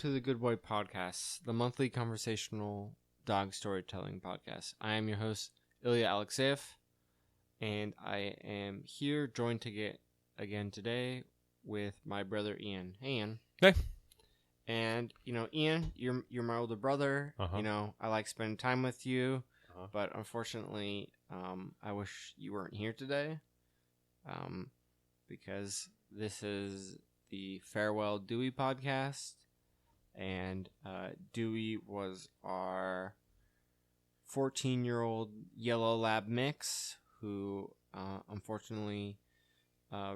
to the Good Boy Podcast, the monthly conversational dog storytelling podcast. I am your host, Ilya Alexeyev, and I am here joined again today with my brother Ian. Hey, Ian. Hey. And, Ian, you're my older brother. Uh-huh. I like spending time with you, Uh-huh. but unfortunately, I wish you weren't here today, because this is the Farewell Dewey podcast, and Dewey was our 14-year-old yellow lab mix who unfortunately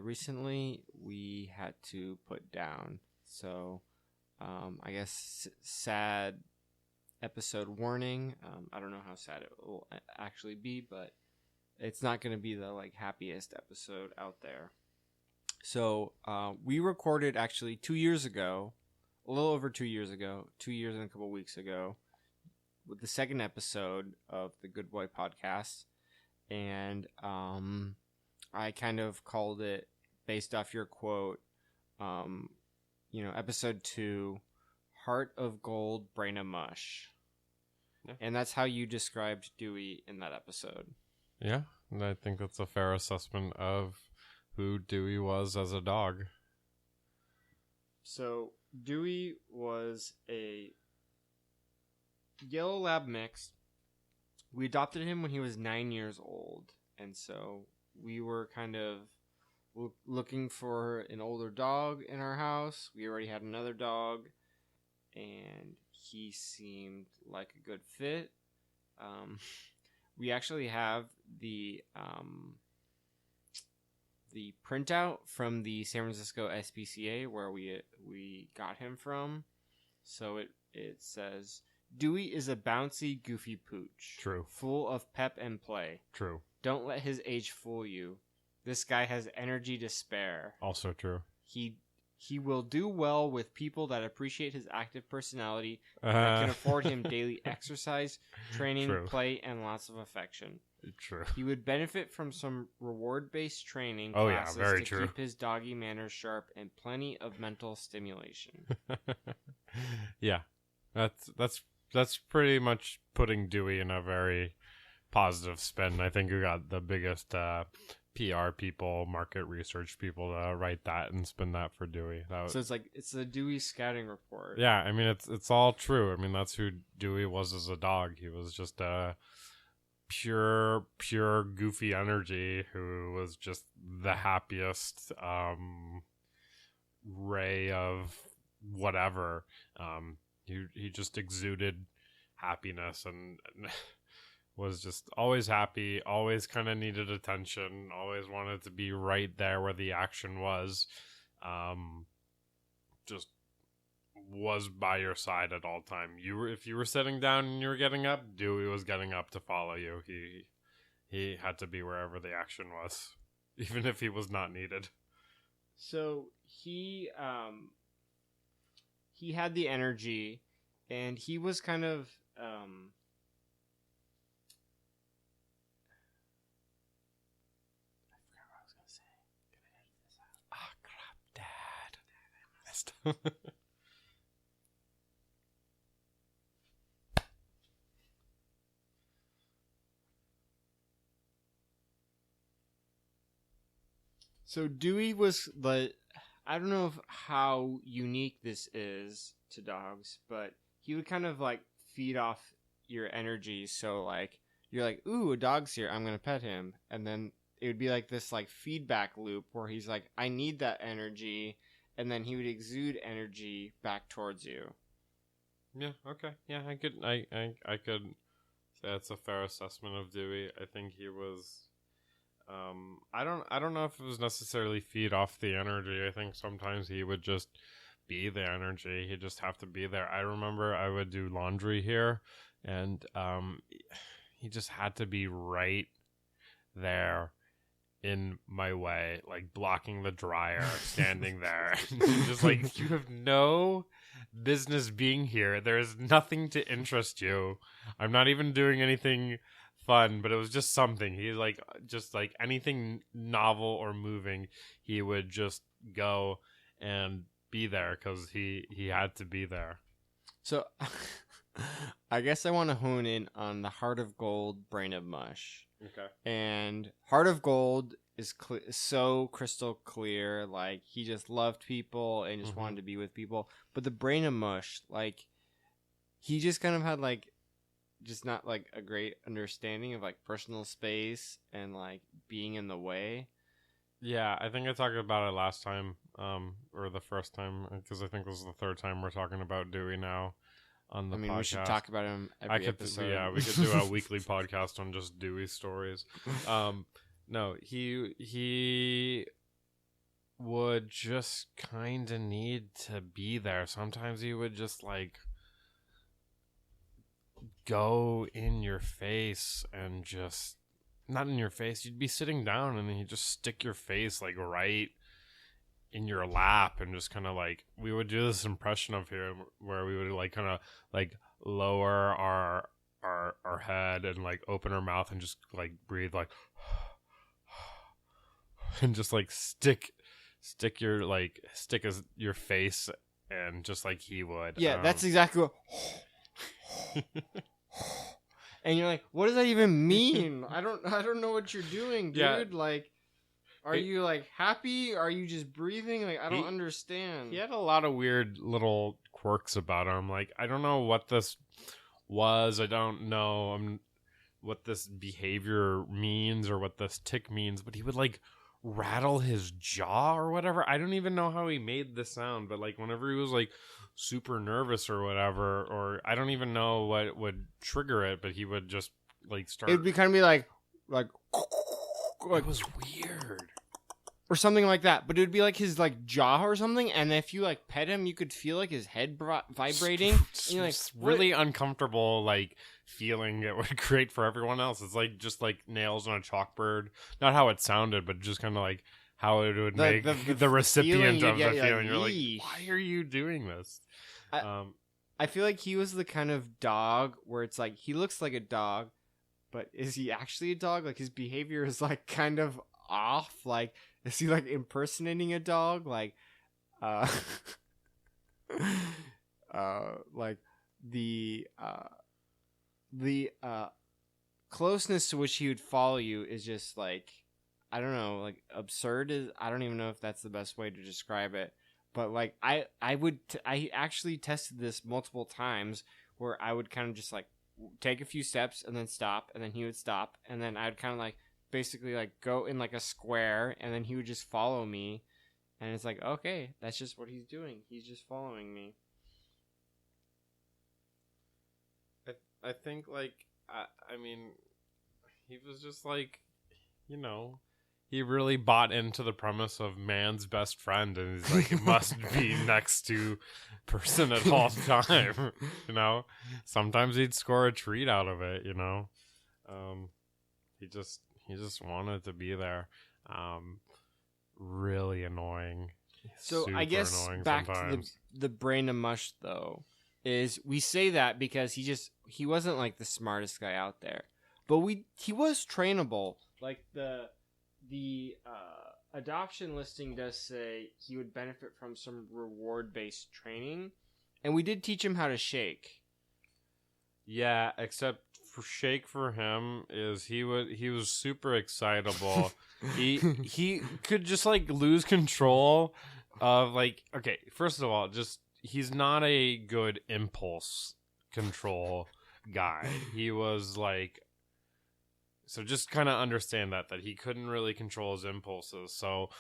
recently we had to put down. So I guess sad episode warning. I don't know how sad it will actually be, but it's not going to be the happiest episode out there. So we recorded actually 2 years ago, a little over 2 years ago, 2 years and a couple weeks ago, with the second episode of the Good Boy Podcast. And I kind of called it, based off your quote, episode 2, Heart of Gold, Brain of Mush. Yeah. And that's how you described Dewey in that episode. Yeah, and I think that's a fair assessment of who Dewey was as a dog. So Dewey was a yellow lab mix. We adopted him when he was 9 years old, and so we were kind of looking for an older dog in our house. We already had another dog, and he seemed like a good fit. We actually have the printout from the San Francisco SPCA where we got him from. So it says, Dewey is a bouncy, goofy pooch. True. Full of pep and play. True. Don't let his age fool you. This guy has energy to spare. Also true. He will do well with people that appreciate his active personality and that can afford him daily exercise, training, True. play, and lots of affection. True. He would benefit from some reward-based training Oh, yeah, classes very to true. keep his doggy manners sharp and plenty of mental stimulation. Yeah, that's pretty much putting Dewey in a very positive spin. I think we got the biggest PR people, market research people to write that and spin that for Dewey. So it's a Dewey scouting report. Yeah, I mean it's all true. I mean that's who Dewey was as a dog. He was just a pure goofy energy who was just the happiest ray of whatever. He just exuded happiness and was just always happy, always kind of needed attention, always wanted to be right there where the action was. Just was by your side at all time. If you were sitting down and you were getting up, Dewey was getting up to follow you. He had to be wherever the action was, even if he was not needed. So he had the energy, and he was kind of Dad. So Dewey was I don't know how unique this is to dogs, but he would kind of feed off your energy. So you're like, ooh, a dog's here, I'm gonna pet him, and then it would be this feedback loop where he's like, I need that energy, and then he would exude energy back towards you. Yeah. Okay. Yeah. I could say that's a fair assessment of Dewey. I think he was. I don't know if it was necessarily feed off the energy. I think sometimes he would just be the energy. He'd just have to be there. I remember I would do laundry here, and he just had to be right there in my way, blocking the dryer, standing there. Just you have no business being here. There is nothing to interest you. I'm not even doing anything fun, but it was just something. He just anything novel or moving, he would just go and be there because he had to be there. So, I guess I want to hone in on the Heart of Gold, Brain of Mush. Okay. And Heart of Gold is so crystal clear. Like, he just loved people and just wanted to be with people. But the Brain of Mush, like, he just kind of had, like, just not, like, a great understanding of, like, personal space and, like, being in the way. Yeah, I think I talked about it last time, or the first time, because I think this is the third time we're talking about Dewey now on the podcast. We should talk about him every episode. Yeah, we could do a weekly podcast on just Dewey stories. No, he would just kind of need to be there. Sometimes he would just, like, go in your face and just... Not in your face. You'd be sitting down and then he'd just stick your face, like, right in your lap and just kind of, like... We would do this impression of him where we would, like, kind of, like, lower our head and, like, open our mouth and just, like, breathe, like... and just, like, stick your face and just like he would. Yeah, that's exactly what... And you're like, what does that even mean? I don't know what you're doing, dude. Yeah. Like, are you, like, happy? Are you just breathing? Like, I don't understand. He had a lot of weird little quirks about him. Like, I don't know what this was. I don't know what this behavior means or what this tick means, but he would, like, rattle his jaw or whatever. I don't even know how he made the sound, but, like, whenever he was, like, super nervous or whatever, or I don't even know what would trigger it, but he would just, like, start... It would kind of be like it was weird. Or something like that, but it would be like his, like, jaw or something, and if you, like, pet him, you could feel, like, his head vibrating. And you're like, really uncomfortable, like, feeling it would create for everyone else. It's like just like nails on a chalkboard. Not how it sounded, but just kind of like how it would make the recipient of the feeling. You're like, why are you doing this? I feel like he was the kind of dog where it's like, he looks like a dog, but is he actually a dog? Like, his behavior is, like, kind of off. Like, is he, like, impersonating a dog? Like, like the closeness to which he would follow you is just, like, I don't know, like, absurd. I don't even know if that's the best way to describe it. But, like, I actually tested this multiple times where I would kind of just, like, take a few steps and then stop, and then he would stop, and then I'd kind of, like, basically, like, go in, like, a square, and then he would just follow me, and it's like, okay, that's just what he's doing. He's just following me. I think, like, I mean, he was just, like, you know... He really bought into the premise of man's best friend, and he's like, it must be next to person at all time, you know? Sometimes he'd score a treat out of it, you know? He just wanted to be there. Really annoying. So I guess back sometimes. To the brain of mush, though, is we say that because he wasn't, like, the smartest guy out there, but he was trainable. Like, the adoption listing does say he would benefit from some reward-based training, and we did teach him how to shake. Yeah, except for shake for him is he was super excitable. he could just, like, lose control of, like, okay, first of all, just he's not a good impulse control guy. He was, like, so just kind of understand that he couldn't really control his impulses. So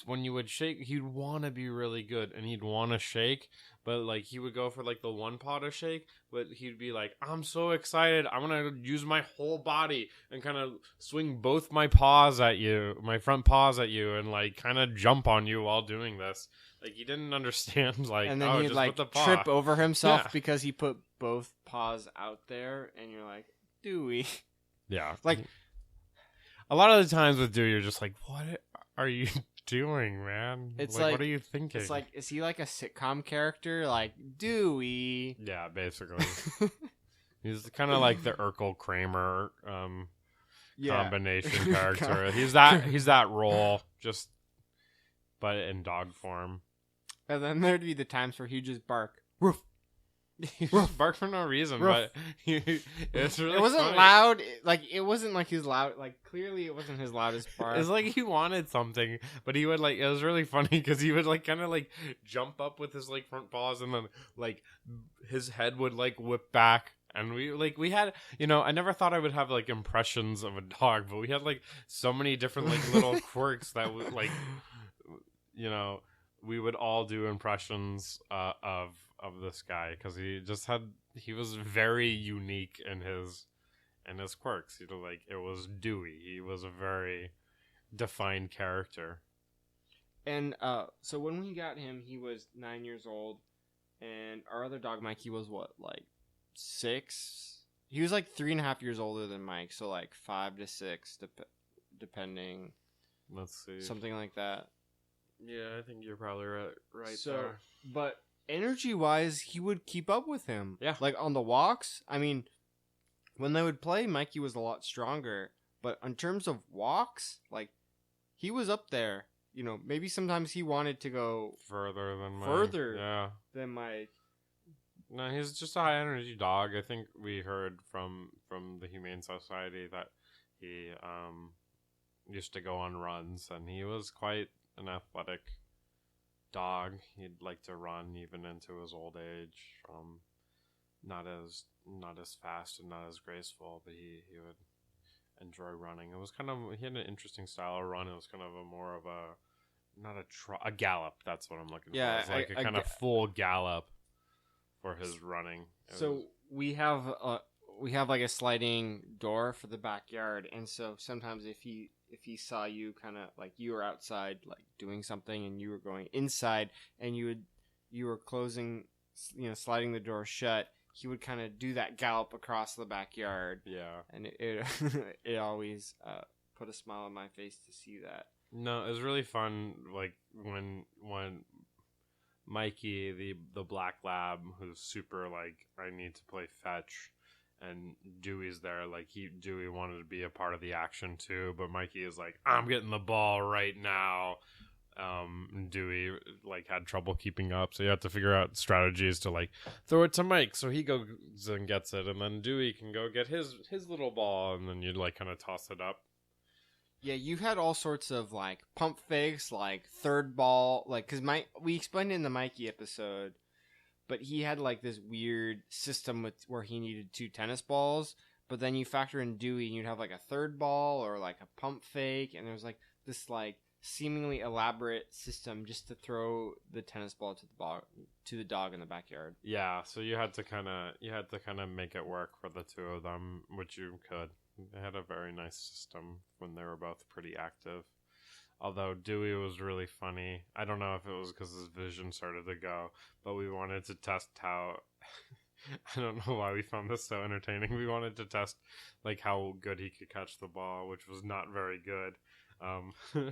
when you would shake, he'd want to be really good and he'd want to shake, but, like, he would go for, like, the one paw to shake, but he'd be like, I'm so excited, I'm gonna use my whole body and kind of swing both my paws at you, my front paws at you, and, like, kind of jump on you while doing this. Like, he didn't understand, like, and then he'd, like, trip over himself because he put both paws out there, and you're like, Dewey. Yeah. Like, a lot of the times with Dewey, you're just like, what are you doing, man? It's like, what are you thinking? It's like, is he like a sitcom character? Like, Dewey. Yeah, basically. He's kind of like the Urkel Kramer combination character. He's that role, just but in dog form. And then there'd be the times where he'd just bark. Woof. He just barked for no reason, Ruff. but it's really It wasn't funny. loud. It wasn't like his loud. Like, clearly it wasn't his loudest bark. It's like he wanted something, but he would it was really funny because he would kind of jump up with his front paws, and then his head would whip back. And we had, I never thought I would have impressions of a dog, but we had so many different little quirks that would we would all do impressions of this guy because he was very unique in his quirks. It was Dewey. He was a very defined character. And so when we got him, he was 9 years old, and our other dog Mikey was what, 6? He was 3.5 years older than Mike, so 5 to 6, depending. Let's see, something like that. Yeah, I think you're probably right so, there. But energy-wise, he would keep up with him. Yeah. On the walks, I mean, when they would play, Mikey was a lot stronger. But in terms of walks, he was up there. Maybe sometimes he wanted to go further than Mike. No, he's just a high-energy dog. I think we heard from the Humane Society that he used to go on runs, and he was quite an athletic dog. He'd like to run even into his old age. Not as fast and not as graceful, but he would enjoy running. It was he had an interesting style of run. It was kind of a gallop. That's what I'm looking for. It was a kind of full gallop for his running. We have a sliding door for the backyard, and so sometimes if he saw you kind of you were outside doing something and you were going inside and you were closing, sliding the door shut, he would kind of do that gallop across the backyard. Yeah, and it always put a smile on my face to see that. No, it was really fun. When Mikey, the black lab, who's super I need to play fetch, and Dewey's there. Dewey wanted to be a part of the action too, but Mikey is I'm getting the ball right now. Dewey had trouble keeping up, so you have to figure out strategies to throw it to Mike, so he goes and gets it, and then Dewey can go get his little ball, and then you'd kind of toss it up. Yeah, you had all sorts of pump fakes, third ball, because we explained it in the Mikey episode, but he had this weird system where he needed 2 tennis balls, but then you factor in Dewey and you'd have a third ball or a pump fake, and there was this seemingly elaborate system just to throw the tennis ball to the dog in the backyard. Yeah, so you had to kind of make it work for the two of them, which you could. They had a very nice system when they were both pretty active. Although Dewey was really funny. I don't know if it was because his vision started to go, but we wanted to test how... I don't know why we found this so entertaining. We wanted to test how good he could catch the ball, which was not very good.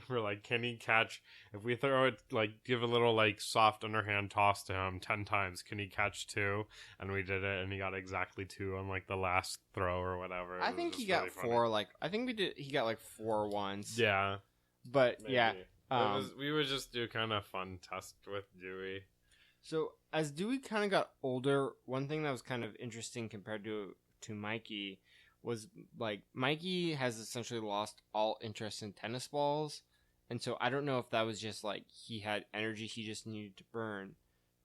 We're can he catch, if we throw it, give a little soft underhand toss to him 10 times, can he catch 2? And we did it, and he got exactly 2 on the last throw or whatever. I think he got really 4. I think he got 4 once. Yeah, but maybe. Yeah, we would just do kind of fun test with Dewey. So as Dewey kind of got older, one thing that was kind of interesting compared to Mikey was Mikey has essentially lost all interest in tennis balls, and so I don't know if that was just he had energy he just needed to burn,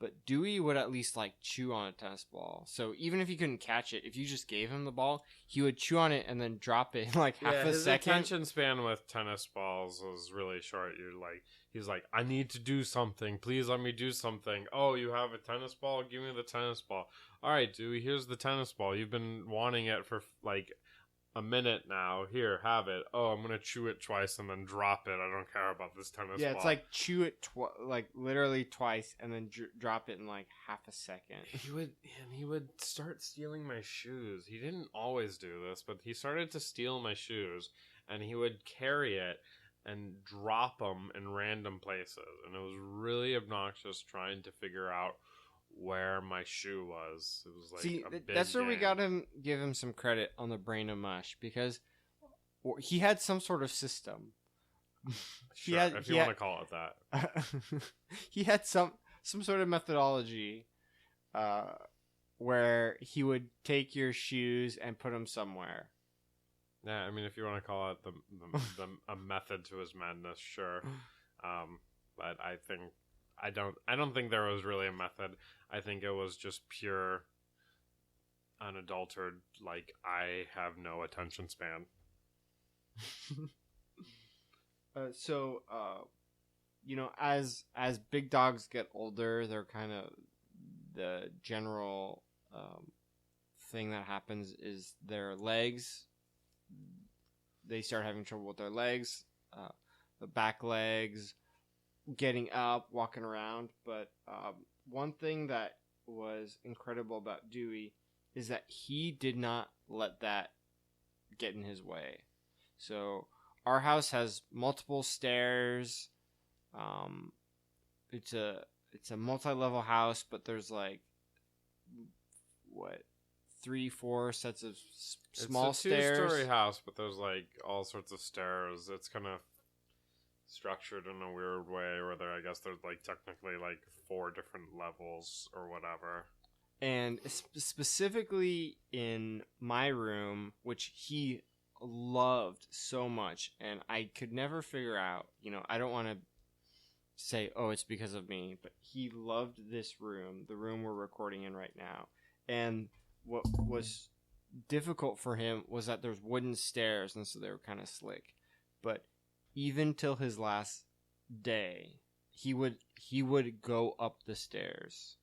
but Dewey would at least chew on a tennis ball. So even if he couldn't catch it, if you just gave him the ball, he would chew on it and then drop it in half a his second. Attention span with tennis balls was really short. He's I need to do something. Please let me do something. Oh, you have a tennis ball? Give me the tennis ball. All right, Dewey, here's the tennis ball. You've been wanting it for a minute now. Here, have it. Oh, I'm going to chew it twice and then drop it. I don't care about this tennis ball. Yeah, it's chew it literally twice and then drop it in half a second. He would start stealing my shoes. He didn't always do this, but he started to steal my shoes, and he would carry it and drop them in random places. And it was really obnoxious trying to figure out where my shoe was. It was a big that's where game. We gotta give him some credit on the Brain of Mush, because he had some sort of system. Sure, if you want to call it that. He had some some sort of methodology where he would take your shoes and put them somewhere. Yeah, I mean, if you want to call it a method to his madness, sure. But I don't think there was really a method. I think it was just pure, unadulterated. Like, I have no attention span. As big dogs get older, they're kind of the general thing that happens is their legs. They start having trouble with their legs, the back legs, getting up, walking around. But one thing that was incredible about Dewey is that he did not let that get in his way. So our house has multiple stairs. It's a multi-level house, but there's like 3-4 sets of small stairs. It's a 2-story house, but there's like all sorts of stairs. It's kind of structured in a weird way where I guess there's like technically like 4 different levels or whatever. And specifically in my room, which he loved so much, and I could never figure out, I don't want to say, oh, it's because of me, but he loved this room, the room we're recording in right now. And what was difficult for him was that there's wooden stairs, and so they were kind of slick. But even till his last day, he would go up the stairs.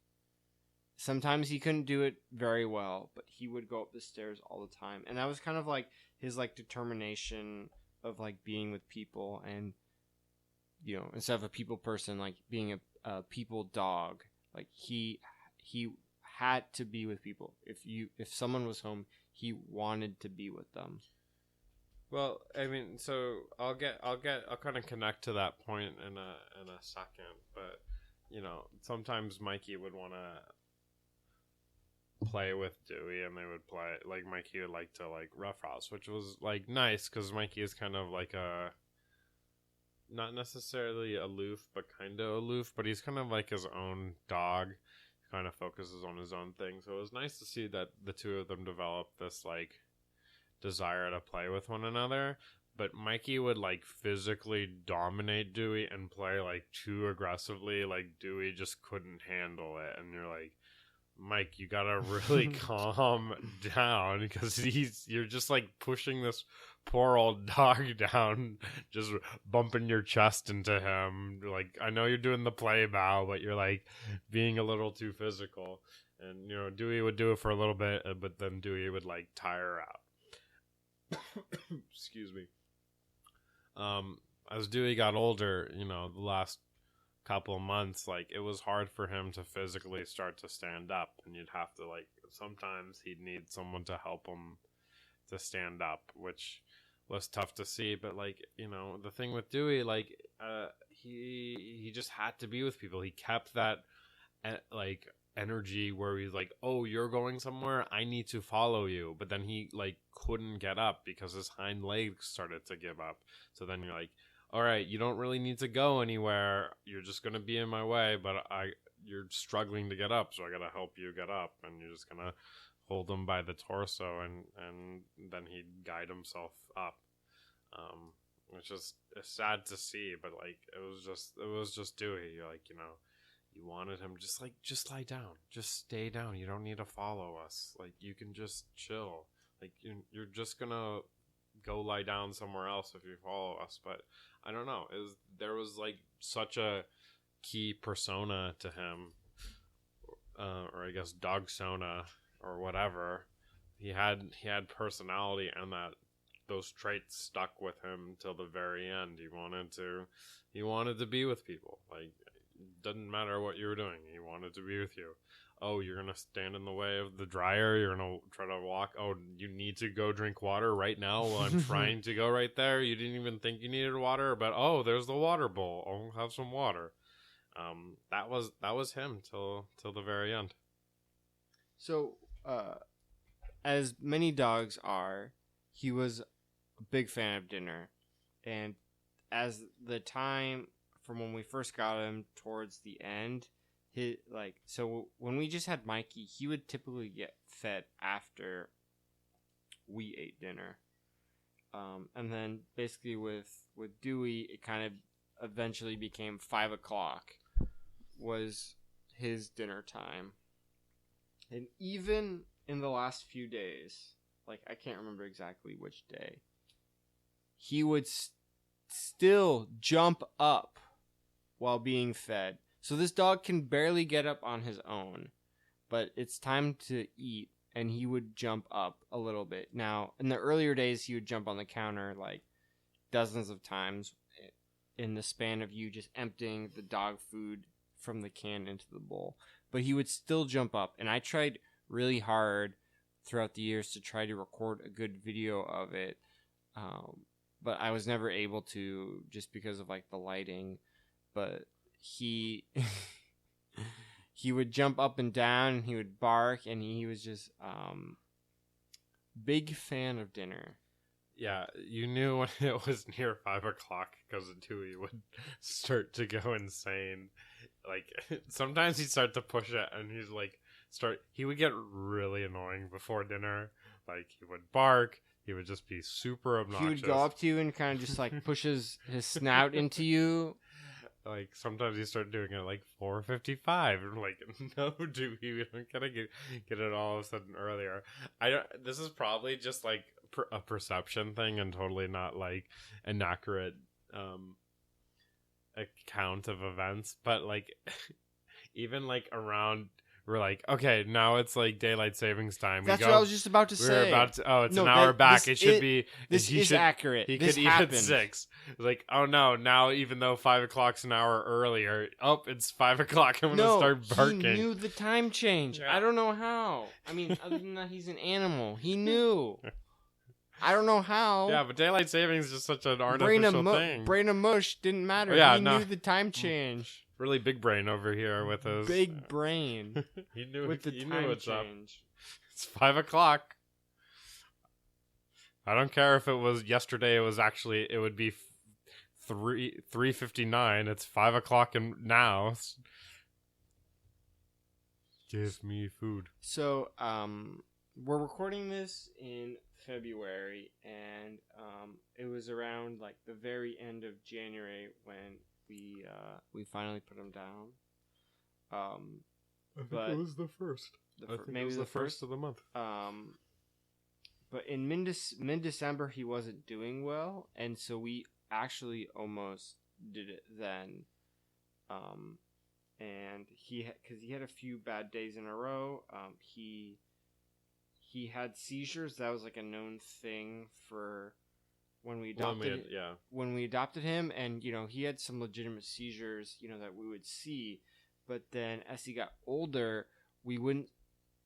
Sometimes he couldn't do it very well, but he would go up the stairs all the time. And that was kind of like his like determination of like being with people, and instead of a people person, like being a people dog. Like he had to be with people. If someone was home, he wanted to be with them. Well, I mean, so I'll kind of connect to that point in a second, but sometimes Mikey would want to play with Dewey, and they would play like Mikey would like to like roughhouse, which was like nice because Mikey is kind of like a not necessarily aloof, but kind of aloof, but he's kind of like his own dog. He kind of focuses on his own thing, so it was nice to see that the two of them develop this like desire to play with one another. But Mikey would like physically dominate Dewey and play like too aggressively, like Dewey just couldn't handle it, and you're like, Mike, you gotta really calm down because you're just like pushing this poor old dog down, just bumping your chest into him. Like, I know you're doing the play bow, but you're like being a little too physical. And Dewey would do it for a little bit, but then Dewey would like tire out. Excuse me. As Dewey got older, the last couple of months, like it was hard for him to physically start to stand up, and you'd have to like sometimes he'd need someone to help him to stand up, which was tough to see. But like the thing with Dewey, like he just had to be with people. He kept that like energy where he's like, oh, you're going somewhere, I need to follow you, but then he like couldn't get up because his hind legs started to give up. So then you're like, all right, you don't really need to go anywhere. You're just going to be in my way, but you're struggling to get up, so I got to help you get up. And you're just going to hold him by the torso, and then he'd guide himself up. Which is sad to see, but like it was just Dewey. Like, you wanted him just lie down. Just stay down. You don't need to follow us. Like, you can just chill. Like, you're just going to go lie down somewhere else if you follow us. But I don't know. There was like such a key persona to him, or I guess dogsona or whatever. He had personality, and those traits stuck with him till the very end. He wanted to be with people. Like, it doesn't matter what you were doing. He wanted to be with you. Oh, you're going to stand in the way of the dryer? You're going to try to walk? Oh, you need to go drink water right now while I'm trying to go right there? You didn't even think you needed water? But, oh, there's the water bowl. I'll have some water. That was him till the very end. So, as many dogs are, he was a big fan of dinner. And as the time from when we first got him towards the end, So when we just had Mikey, he would typically get fed after we ate dinner. And then basically with Dewey, it kind of eventually became 5 o'clock was his dinner time. And even in the last few days, like I can't remember exactly which day, he would still jump up while being fed. So this dog can barely get up on his own, but it's time to eat, and he would jump up a little bit. Now, in the earlier days, he would jump on the counter like dozens of times in the span of you just emptying the dog food from the can into the bowl. But he would still jump up, and I tried really hard throughout the years to try to record a good video of it, but I was never able to just because of like the lighting. But he would jump up and down, and he would bark, and he was just big fan of dinner. Yeah, you knew when it was near 5 o'clock because Dewey would start to go insane. Like, sometimes he'd start to push it, and he would get really annoying before dinner. Like, he would bark, he would just be super obnoxious. He would go up to you and kind of just, like, pushes his snout into you. Like, sometimes he started doing it at, like, 4:55. I'm like, no, Dewey, we don't gotta get it all of a sudden earlier. This is probably just, like, a perception thing and totally not, like, an accurate account of events. But, like, even, like, around... We're like, okay, now it's like daylight savings time. That's what I was just about to say. It's an hour back. It should be. This is accurate. He this could happened. eat at 6. Like, oh no, now even though 5 o'clock's an hour earlier, it's 5 o'clock. I'm gonna start barking. He knew the time change. Yeah. I don't know how. I mean, other than that, he's an animal. He knew. I don't know how. Yeah, but daylight savings is just such an artificial thing. Brain of mush didn't matter. He knew the time change. Really big brain over here with us. Big brain. He knew with the time change. Up. It's 5 o'clock. I don't care if it was yesterday. It would be 3:59. It's 5 o'clock now. Give me food. So, we're recording this in February, and it was around like the very end of January when we finally put him down. I think it was the first. Maybe it was the first of the month. But in mid-December he wasn't doing well, and so we actually almost did it then. And because he had a few bad days in a row. He had seizures. That was like a known thing for when we adopted him, and he had some legitimate seizures that we would see, but then as he got older we wouldn't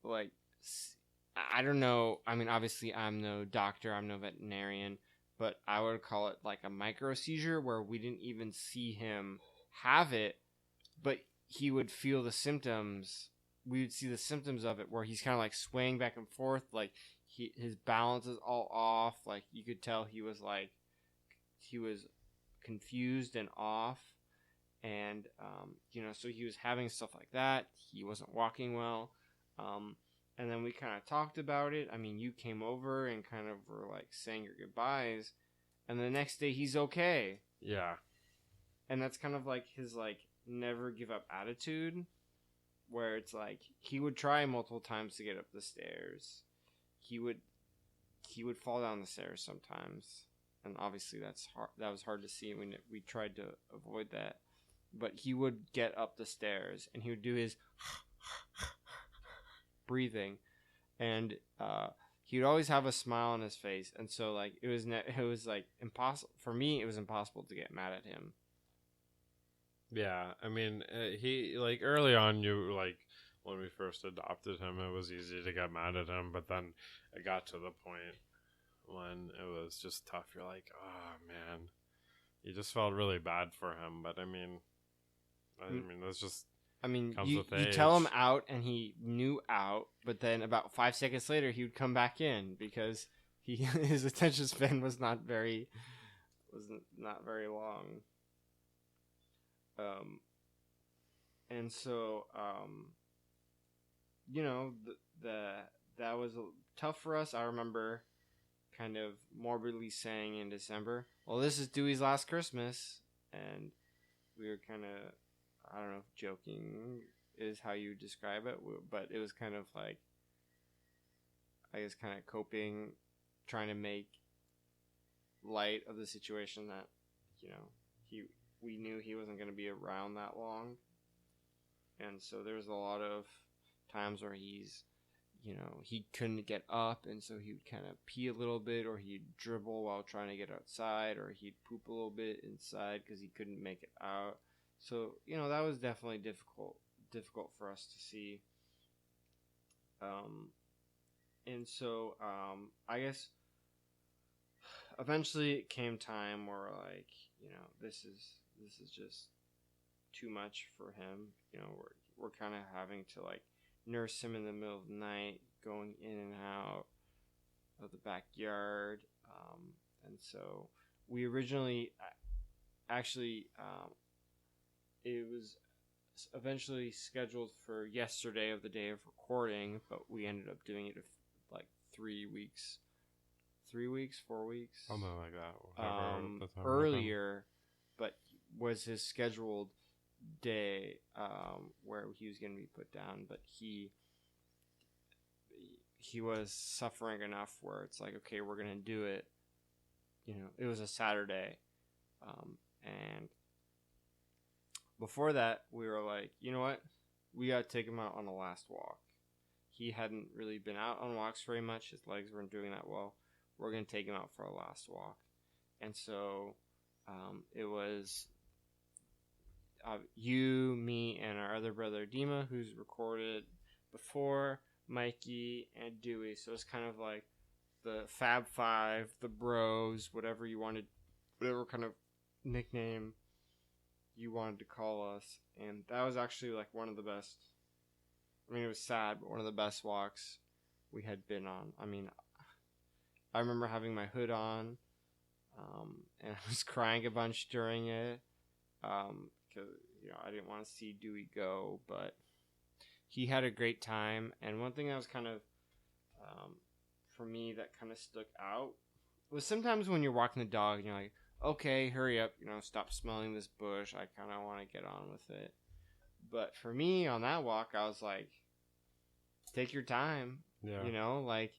I don't know, I mean obviously I'm no doctor, I'm no veterinarian, but I would call it like a micro seizure where we didn't even see him have it, but he would feel the symptoms. We would see the symptoms of it where he's kind of like swaying back and forth, like his balance is all off. Like you could tell he was confused and off, and so he was having stuff like that. He wasn't walking well, and then we kind of talked about it. I mean, you came over and kind of were like saying your goodbyes, and the next day he's okay. Yeah, and that's kind of like his like never give up attitude, where it's like he would try multiple times to get up the stairs. He would fall down the stairs sometimes, and obviously that was hard to see when we tried to avoid that. But he would get up the stairs and he would do his breathing, and he would always have a smile on his face. And so like it was like impossible for me. It was impossible to get mad at him. Yeah, I mean, he like early on, when we first adopted him, it was easy to get mad at him, but then it got to the point when it was just tough. You're like, oh man, you just felt really bad for him. But I mean, that's just. I mean, you tell him out, and he knew out, but then about 5 seconds later, he would come back in because his attention span was not very long. And so, you know, that was tough for us. I remember kind of morbidly saying in December, "Well, this is Dewey's last Christmas," and we were kind of, I don't know if joking is how you describe it, but it was kind of like, I guess, kind of coping, trying to make light of the situation that, you know, we knew he wasn't going to be around that long, and so there was a lot of times where he couldn't get up, and so he would kind of pee a little bit, or he'd dribble while trying to get outside, or he'd poop a little bit inside because he couldn't make it out. So, that was definitely difficult for us to see. And so, I guess eventually it came time where, like, this is just too much for him. We're kind of having to, like, nurse him in the middle of the night, going in and out of the backyard. And so we originally, actually, it was eventually scheduled for yesterday of the day of recording, but we ended up doing it like 3 weeks, 4 weeks, something like that. Earlier, but was his scheduled day where he was going to be put down, but he was suffering enough where it's like, okay, we're going to do it. It was a Saturday, and before that we were like, you know what, we got to take him out on the last walk. He hadn't really been out on walks very much. His legs weren't doing that well. We're going to take him out for a last walk. And so it was you, me, and our other brother Dima, who's recorded before, Mikey, and Dewey. So it's kind of like the Fab Five, the Bros, whatever you wanted, whatever kind of nickname you wanted to call us. And that was actually like one of the best. I mean, it was sad, but one of the best walks we had been on. I mean, I remember having my hood on, and I was crying a bunch during it, because I didn't want to see Dewey go, but he had a great time. And one thing that was kind of, for me, that kind of stuck out was sometimes when you're walking the dog and you're like, okay, hurry up, stop smelling this bush. I kind of want to get on with it. But for me on that walk, I was like, take your time. Yeah. Like,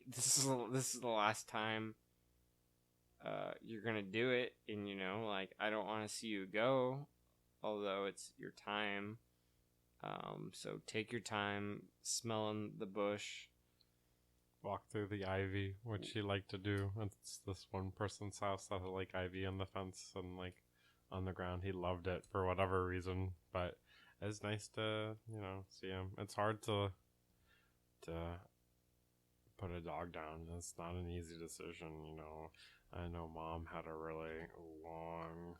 this is the last time you're gonna do it, and like, I don't want to see you go, although it's your time. So take your time smelling the bush. Walk through the ivy, which he liked to do. It's this one person's house that had like ivy on the fence and like on the ground. He loved it for whatever reason, but it's nice to see him. It's hard to put a dog down. It's not an easy decision. I know Mom had a really long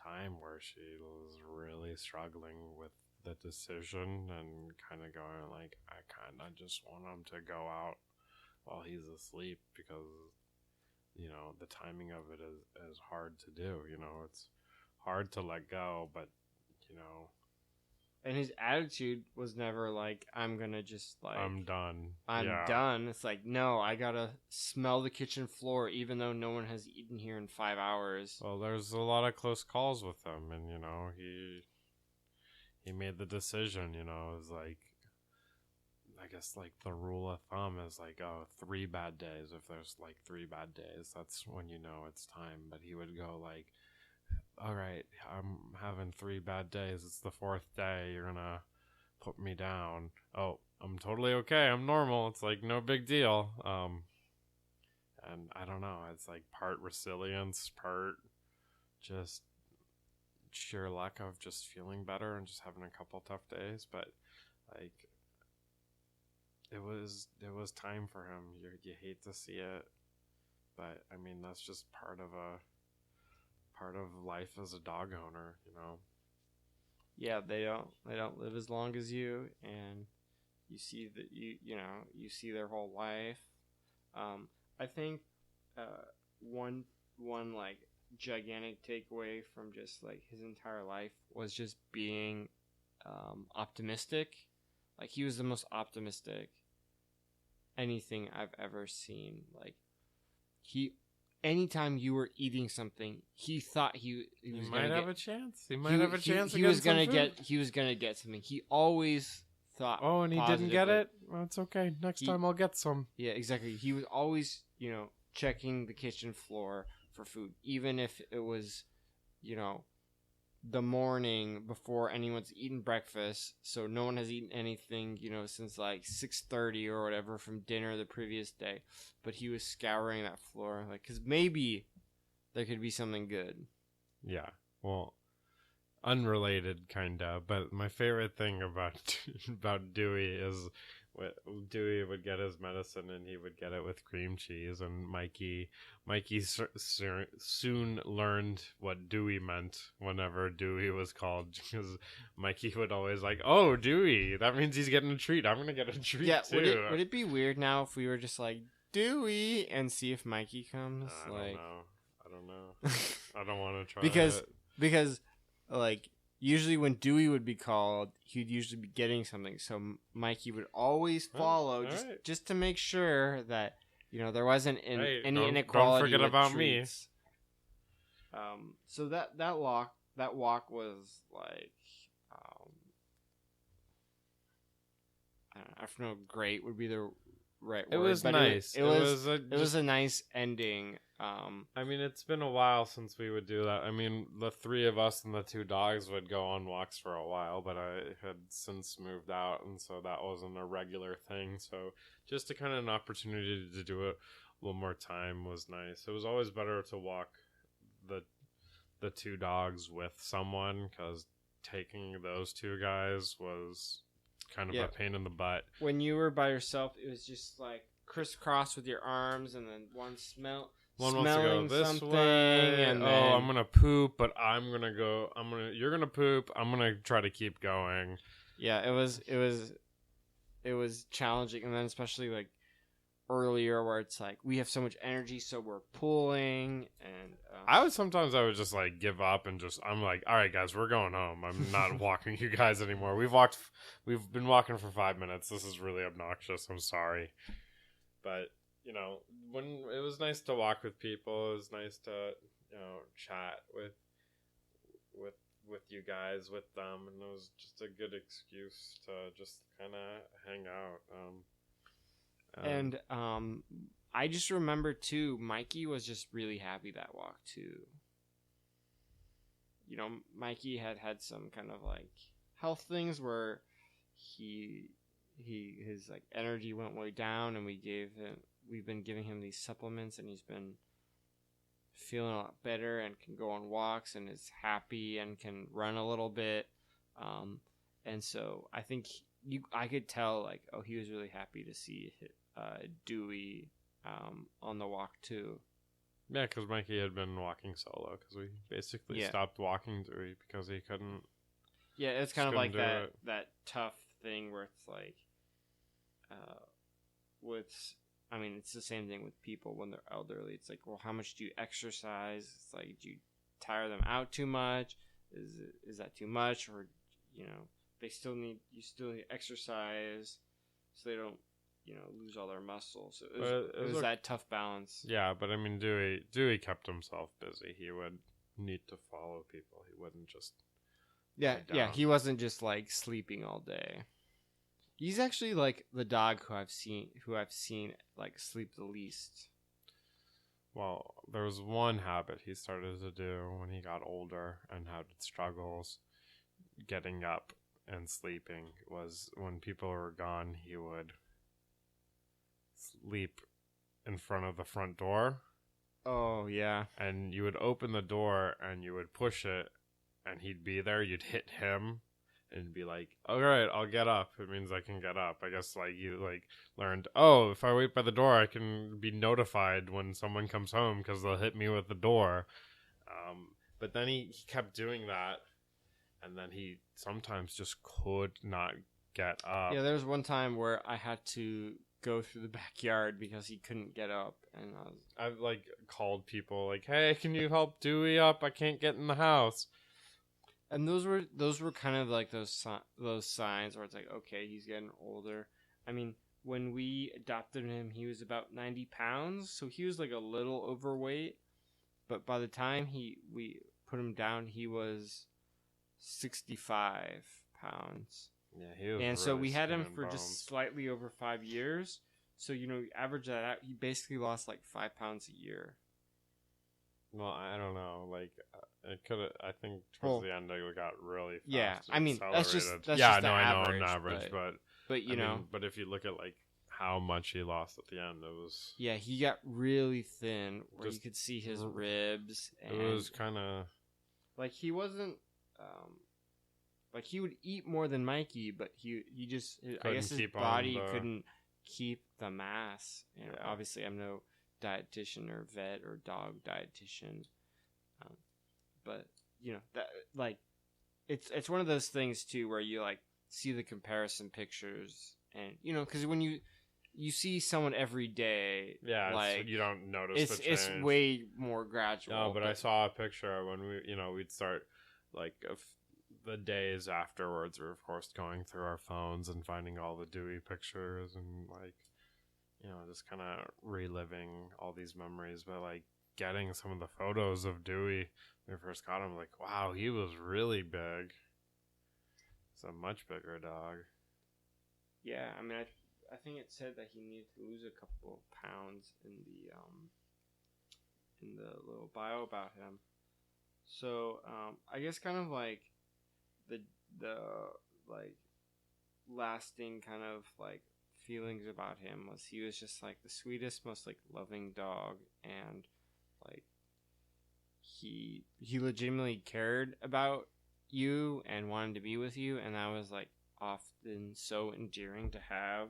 time where she was really struggling with the decision and kind of going like, I kind of just want him to go out while he's asleep, because the timing of it is hard to do. It's hard to let go, but and his attitude was never like, I'm gonna just, like, I'm done. I'm done. It's like, no, I gotta smell the kitchen floor even though no one has eaten here in 5 hours. Well, there's a lot of close calls with him, and he made the decision. It was like, I guess like the rule of thumb is like, 3 bad days. If there's like 3 bad days, that's when it's time. But he would go like, all right, I'm having 3 bad days. It's the 4th day. You're gonna put me down. Oh, I'm totally okay. I'm normal. It's like no big deal. And I don't know. It's like part resilience, part just sheer luck of just feeling better and just having a couple tough days. But like, it was time for him. You hate to see it, but I mean, that's just part of life as a dog owner. Yeah, they don't live as long as you, and you see that you see their whole life. I think one like gigantic takeaway from just like his entire life was just being optimistic. Like he was the most optimistic anything I've ever seen. Like he, anytime you were eating something, he thought he was might gonna have get, a chance. He might have a chance. He was gonna get. He was gonna get something. He always thought. Oh, and he didn't get it. Well, it's okay. Next time I'll get some. Yeah, exactly. He was always, checking the kitchen floor for food, even if it was, the morning before anyone's eaten breakfast, so no one has eaten anything, since like 6:30 or whatever from dinner the previous day. But he was scouring that floor, like, because maybe there could be something good. Yeah, well, unrelated kinda, but my favorite thing about Dewey is Dewey would get his medicine and he would get it with cream cheese, and Mikey soon learned what Dewey meant whenever Dewey was called, because Mikey would always like, oh, Dewey, that means he's getting a treat. I'm gonna get a treat too. Would it be weird now if we were just like Dewey and see if Mikey comes? I don't know. I don't want to try because like usually when Dewey would be called, he'd usually be getting something. So Mikey would always follow just to make sure that there wasn't any inequality. Don't forget about treats. Me. So that walk was like, I don't know, great would be the right word. It was nice. It was a nice ending. I mean, it's been a while since we would do that. I mean, the three of us and the two dogs would go on walks for a while, but I had since moved out, and so that wasn't a regular thing. So just a kind of an opportunity to do it a little more time was nice. It was always better to walk the two dogs with someone, because taking those two guys was kind of a pain in the butt. When you were by yourself, it was just like crisscross with your arms, and then one wants to go this way, and then, I'm gonna poop, but you're gonna poop, I'm gonna try to keep going. Yeah, it was challenging, and then especially like earlier where it's like we have so much energy, so we're pulling, and I would just like give up and I'm like, all right guys, we're going home. I'm not walking you guys anymore. We've been walking for 5 minutes. This is really obnoxious. I'm sorry. But when it was nice to walk with people, it was nice to chat with you guys, with them, and it was just a good excuse to just kind of hang out. And I just remember too, Mikey was just really happy that walk too. Mikey had some kind of like health things where his like energy went way down, and we've been giving him these supplements, and he's been feeling a lot better and can go on walks and is happy and can run a little bit. And so I think I could tell like, oh, he was really happy to see Dewey on the walk too. Yeah, because Mikey had been walking solo, because we basically stopped walking Dewey because he couldn't. Yeah, it's kind of like that tough thing where it's like, it's the same thing with people when they're elderly. It's like, well, how much do you exercise? It's like, do you tire them out too much? Is that too much? Or, you still need exercise so they don't, lose all their muscles. So it was that tough balance. Yeah, but I mean, Dewey kept himself busy. He would need to follow people. He wouldn't just... Yeah, he wasn't just like sleeping all day. He's actually like the dog who I've seen like sleep the least. Well, there was one habit he started to do when he got older and had struggles getting up and sleeping, was when people were gone, he would sleep in front of the front door. Oh, yeah. And you would open the door and you would push it, and he'd be there. You'd hit him and be like, all right, I'll get up. It means I can get up. I guess like you like learned, oh, if I wait by the door, I can be notified when someone comes home because they'll hit me with the door. But then he kept doing that, and then he sometimes just could not get up. Yeah, there was one time where I had to go through the backyard because he couldn't get up. And I've like called people like, "Hey, can you help Dewey up? I can't get in the house." And those were kind of like those signs where it's like, okay, he's getting older. I mean, when we adopted him, he was about 90 pounds, so he was like a little overweight. But by the time we put him down, he was 65 pounds. Yeah, he was. And so we had him for bones. just slightly over 5 years. So, you average that out, he basically lost like 5 pounds a year. Well, I don't know. Like, it could have. I think towards the end it got really fast. Yeah, I mean that's just I know average, on average, but you know, but if you look at like how much he lost at the end, it was he got really thin where you Just- could see his ribs. And it was kind of like he wasn't like he would eat more than Mikey, but he just I guess his keep on body the- couldn't keep the mass. Yeah. Obviously, I'm no dietitian or vet or dog dietitian, but that like it's one of those things too where you like see the comparison pictures and because when you see someone every day, like you don't notice the change. it's way more gradual. No, but I saw a picture when we'd start like the days afterwards. We're of course going through our phones and finding all the Dewey pictures and like just kind of reliving all these memories. But like getting some of the photos of Dewey when we first got him, like wow, he was really big. It's a much bigger dog. Yeah, I mean, I think it said that he needed to lose a couple of pounds in the little bio about him. So I guess kind of like the like lasting kind of like feelings about him was he was just like the sweetest, most like loving dog, and like he legitimately cared about you and wanted to be with you, and that was like often so endearing to have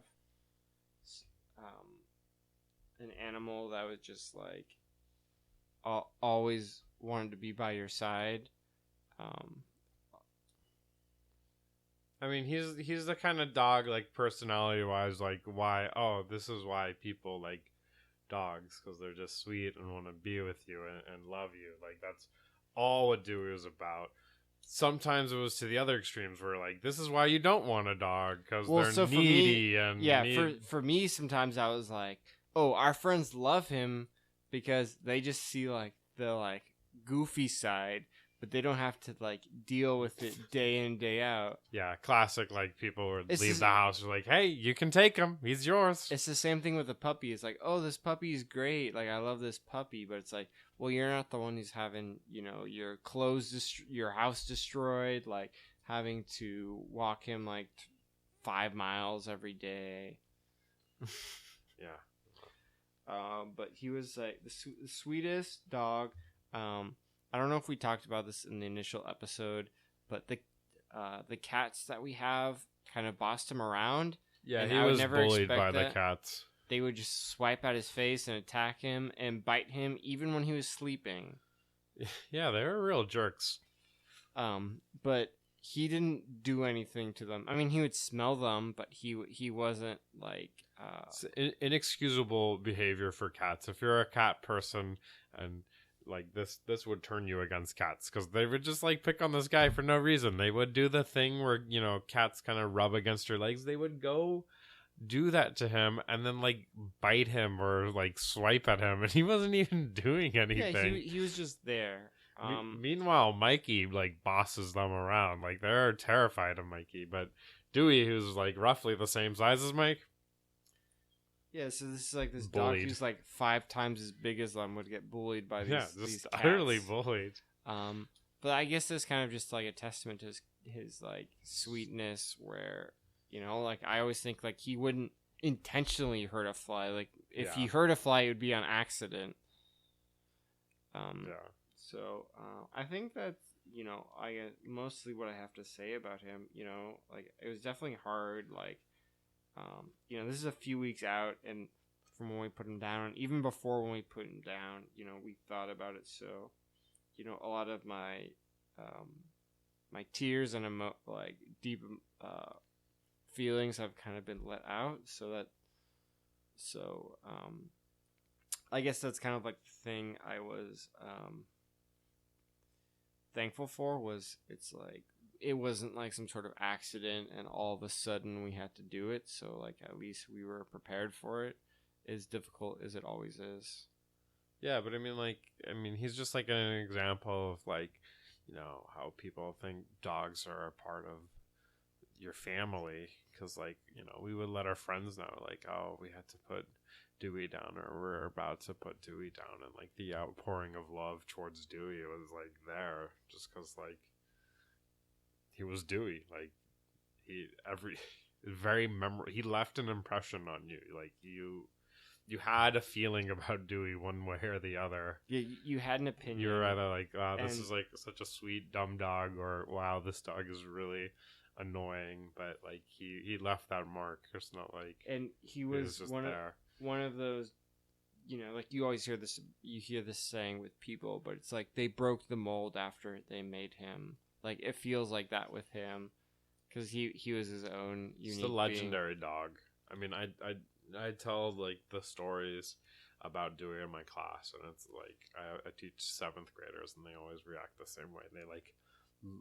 an animal that was just like always wanted to be by your side. I mean, he's the kind of dog, like, personality-wise, like, why, this is why people like dogs, because they're just sweet and want to be with you and love you. Like, that's all what Dewey was about. Sometimes it was to the other extremes where, like, this is why you don't want a dog, because they're needy for me, sometimes I was like, oh, our friends love him because they just see, like, the, like, goofy side, but they don't have to like deal with it day in, day out. Yeah, classic. Like people would leave the house, like, "Hey, you can take him. He's yours." It's the same thing with a puppy. It's like, "Oh, this puppy is great. Like, I love this puppy," but it's like, well, you're not the one who's having, your clothes, your house destroyed, like having to walk him like 5 miles every day. Yeah. But he was like the sweetest dog. I don't know if we talked about this in the initial episode, but the cats that we have kind of bossed him around. Yeah, he was bullied by the cats. They would just swipe at his face and attack him and bite him even when he was sleeping. Yeah, they were real jerks. But he didn't do anything to them. I mean, he would smell them, but he wasn't like... It's inexcusable behavior for cats. If you're a cat person and... like this would turn you against cats because they would just like pick on this guy for no reason. They would do the thing where cats kind of rub against your legs. They would go do that to him and then like bite him or like swipe at him, and he wasn't even doing anything. Yeah, he was just there. Meanwhile, Mikey like bosses them around. Like they're terrified of Mikey, but Dewey, who's like roughly the same size as Mike. Yeah, so this is like this bullied. dog who's like 5 times as big as them would get bullied by these cats. Utterly bullied. But I guess that's kind of just like a testament to his like sweetness, where like I always think like he wouldn't intentionally hurt a fly. Like if he hurt a fly, it would be on accident. So I think that's I guess mostly what I have to say about him. Like it was definitely hard. Like. This is a few weeks out, and from when we put him down, even before when we put him down, we thought about it. So, a lot of my my tears and like deep feelings have kind of been let out. So that So I guess that's kind of like the thing I was thankful for, was it's like it wasn't like some sort of accident and all of a sudden we had to do it. So like at least we were prepared for it, as difficult as it always is. Yeah, but I mean, he's just like an example of like, how people think dogs are a part of your family. Because like, we would let our friends know like, oh, we had to put Dewey down, or we're about to put Dewey down, and like the outpouring of love towards Dewey was like there, just because like he was Dewey. Like he left an impression on you. Like you had a feeling about Dewey one way or the other. Yeah, you had an opinion. You were either like, wow, this is like such a sweet dumb dog, or wow, this dog is really annoying. But like he left that mark. It's not like, and he was just one of those, like you always hear this saying with people, but it's like they broke the mold after they made him. Like it feels like that with him, because he was his own unique. It's a legendary dog. I mean, I tell like the stories about Dewey in my class, and it's like I teach 7th graders, and they always react the same way. They like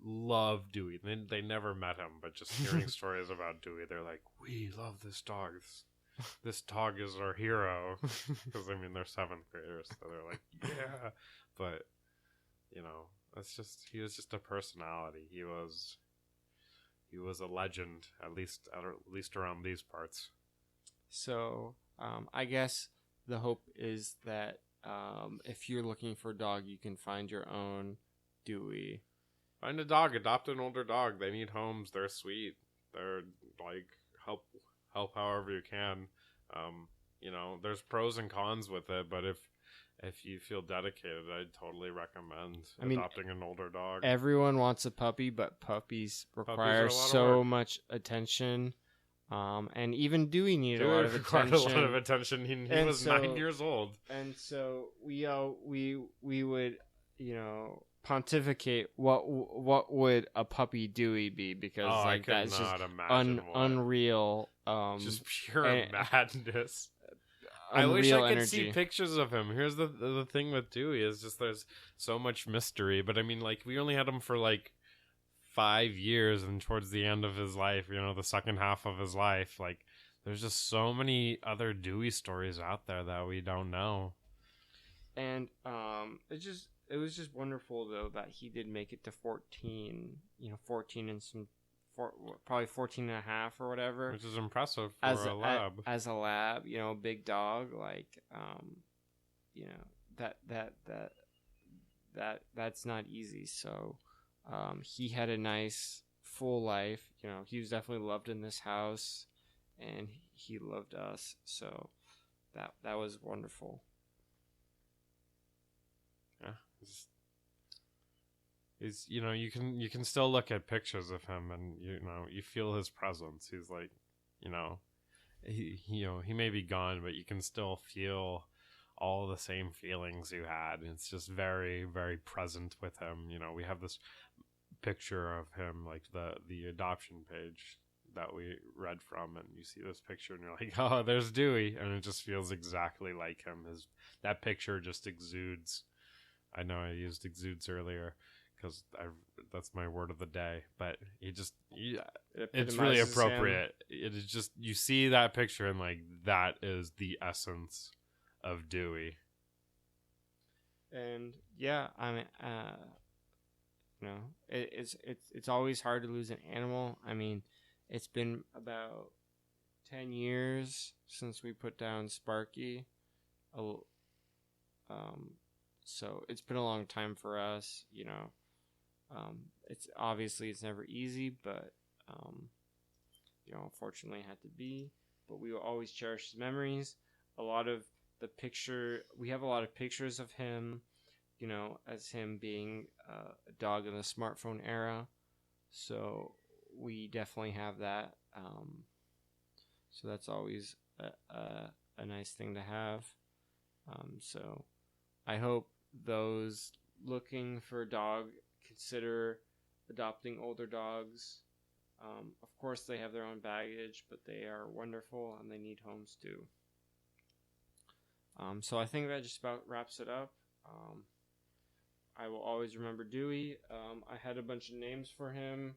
love Dewey. They never met him, but just hearing stories about Dewey, they're like, we love this dog. This dog is our hero. Because I mean, they're 7th graders, so they're like, yeah. But he was just a personality. He was a legend, at least around these parts. So I guess the hope is that if you're looking for a dog, you can find your own Dewey. Find a dog, adopt an older dog. They need homes. They're sweet. They're like help however you can. There's pros and cons with it, but if you feel dedicated, I'd totally recommend adopting an older dog. Everyone wants a puppy, but puppies require so much attention. And even Dewey needed a lot of attention. He was 9 years old, and so we would pontificate what would a puppy Dewey be, because that's just unreal. Just pure madness. I wish I could see pictures of him. Here's the thing with Dewey is just there's so much mystery. But I mean, like we only had him for like 5 years, and towards the end of his life, the second half of his life, like there's just so many other Dewey stories out there that we don't know. And it was just wonderful though that he did make it to 14. 14 and some. Probably 14 and a half or whatever, which is impressive for a lab. As a lab, big dog, like, that's not easy. So, he had a nice full life. He was definitely loved in this house, and he loved us. So, that was wonderful. Yeah. You can still look at pictures of him, and you feel his presence. He's like, he may be gone, but you can still feel all the same feelings you had. It's just very, very present with him. We have this picture of him, like the adoption page that we read from, and you see this picture and you're like, oh, there's Dewey, and it just feels exactly like him. That picture just exudes. I know I used exudes earlier, because that's my word of the day, but it's really appropriate. It is just, you see that picture and like that is the essence of Dewey. And yeah, I mean, it's always hard to lose an animal. I mean, it's been about 10 years since we put down Sparky. So it's been a long time for us, it's never easy, but unfortunately it had to be. But we will always cherish his memories. We have a lot of pictures of him, as him being a dog in the smartphone era. So we definitely have that. So that's always a nice thing to have. So I hope those looking for a dog consider adopting older dogs. Of course, they have their own baggage, but they are wonderful and they need homes too. So I think that just about wraps it up. I will always remember Dewey. I had a bunch of names for him.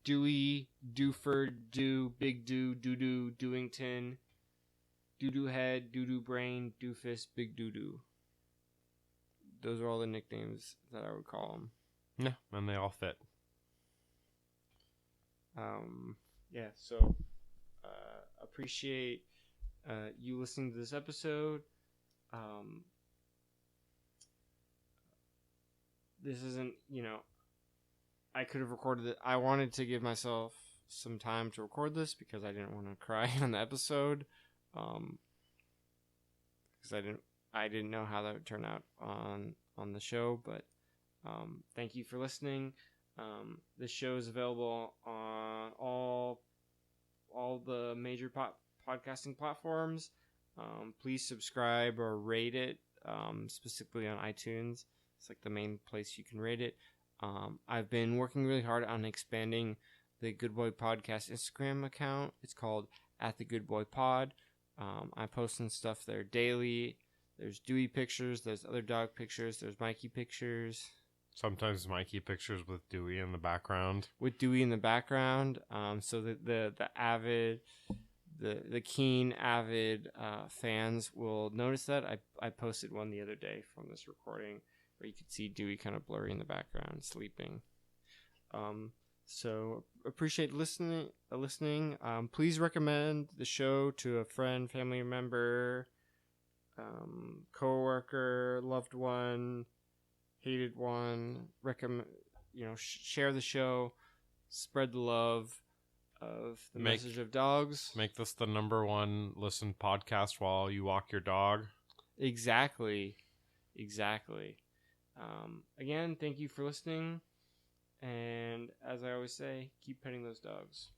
Dewey, Dewford, Dew, Big Dew, Doo-Doo, Dewington, Doo-Doo Head, Doo-Doo Brain, Doofus, Big Doo-Doo. Those are all the nicknames that I would call him. Yeah, and they all fit. Yeah, so appreciate you listening to this episode. This isn't, I could have recorded it. I wanted to give myself some time to record this because I didn't want to cry on the episode. Because I didn't know how that would turn out on the show, but thank you for listening. This show is available on all the major podcasting platforms. Please subscribe or rate it, specifically on iTunes. It's like the main place you can rate it. I've been working really hard on expanding the Good Boy Podcast Instagram account. It's called @thegoodboypod. I post some stuff there daily. There's Dewey pictures, there's other dog pictures, there's Mikey pictures. Sometimes Mikey pictures with Dewey in the background. So the avid, the keen avid fans will notice that. I posted one the other day from this recording where you could see Dewey kind of blurry in the background, sleeping. So appreciate listening. Please recommend the show to a friend, family member, coworker, loved one, hated one. Share the show, spread the love of the message of dogs. Make this the #1 listen podcast while you walk your dog. Exactly. Again, thank you for listening. And as I always say, keep petting those dogs.